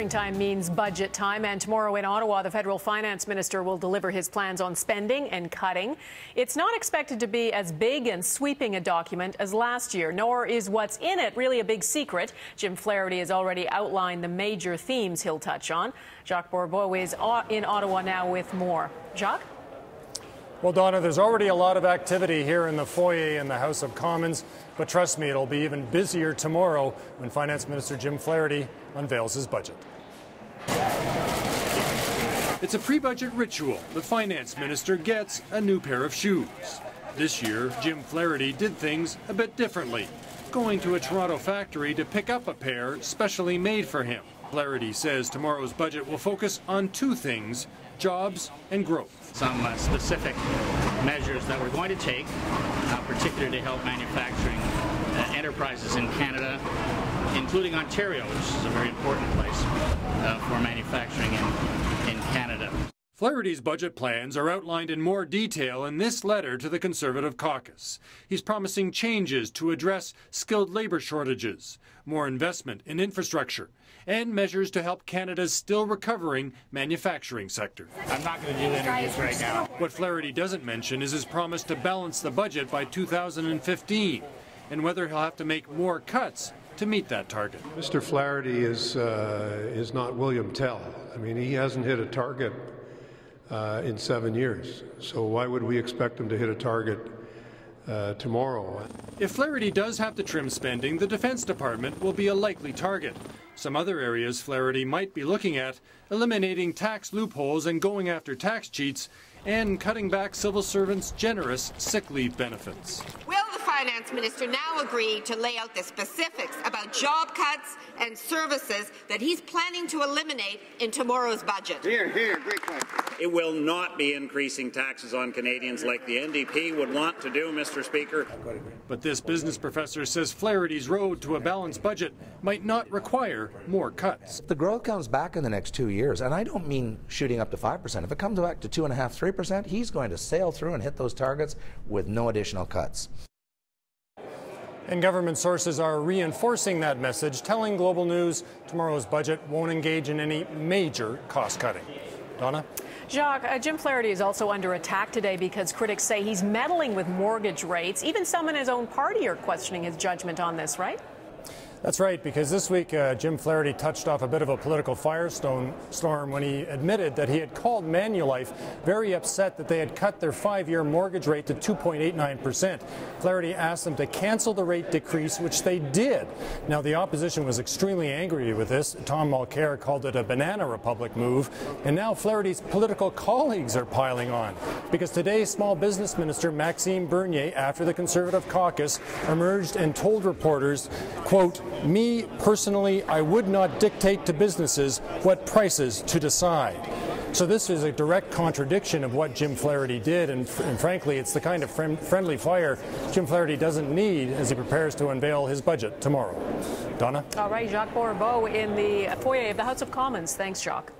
Time means budget time, and tomorrow in Ottawa, the federal finance minister will deliver his plans on spending and cutting. It's not expected to be as big and sweeping a document as last year, nor is what's in it really a big secret. Jim Flaherty has already outlined the major themes he'll touch on. Jacques Bourbeau is in Ottawa now with more. Jacques? Well, Donna, there's already a lot of activity here in the foyer in the House of Commons, but trust me, it'll be even busier tomorrow when Finance Minister Jim Flaherty unveils his budget. It's a pre-budget ritual. The finance minister gets a new pair of shoes. This year, Jim Flaherty did things a bit differently, going to a Toronto factory to pick up a pair specially made for him. Flaherty says tomorrow's budget will focus on two things: jobs and growth. Some specific measures that we're going to take, particularly to help manufacturing enterprises in Canada, including Ontario, which is a very important place for manufacturing in Canada. Flaherty's budget plans are outlined in more detail in this letter to the Conservative caucus. He's promising changes to address skilled labor shortages, more investment in infrastructure, and measures to help Canada's still recovering manufacturing sector. I'm not going to do interviews right now. What Flaherty doesn't mention is his promise to balance the budget by 2015, and whether he'll have to make more cuts to meet that target. Mr. Flaherty is not William Tell. I mean, he hasn't hit a target in 7 years. So why would we expect him to hit a target tomorrow? If Flaherty does have to trim spending, the Defence Department will be a likely target. Some other areas Flaherty might be looking at: eliminating tax loopholes and going after tax cheats, and cutting back civil servants' generous sick leave benefits. Will the finance minister now agree to lay out the specifics about job cuts and services that he's planning to eliminate in tomorrow's budget? Here, great question. It will not be increasing taxes on Canadians like the NDP would want to do, Mr. Speaker. But this business professor says Flaherty's road to a balanced budget might not require more cuts. The growth comes back in the next 2 years, and I don't mean shooting up to 5%. If it comes back to 2.5%, 3%, he's going to sail through and hit those targets with no additional cuts. And government sources are reinforcing that message, telling Global News tomorrow's budget won't engage in any major cost cutting. Donna? Jacques, Jim Flaherty is also under attack today because critics say he's meddling with mortgage rates. Even some in his own party are questioning his judgment on this, right? That's right, because this week Jim Flaherty touched off a bit of a political firestorm when he admitted that he had called Manulife very upset that they had cut their 5-year mortgage rate to 2.89%. Flaherty asked them to cancel the rate decrease, which they did. Now, the opposition was extremely angry with this. Tom Mulcair called it a banana republic move. And now Flaherty's political colleagues are piling on, because today Small Business Minister Maxime Bernier, after the Conservative caucus, emerged and told reporters, quote, "Me, personally, I would not dictate to businesses what prices to decide." So this is a direct contradiction of what Jim Flaherty did, and frankly, it's the kind of friendly fire Jim Flaherty doesn't need as he prepares to unveil his budget tomorrow. Donna? All right, Jacques Bourbeau in the foyer of the House of Commons. Thanks, Jacques.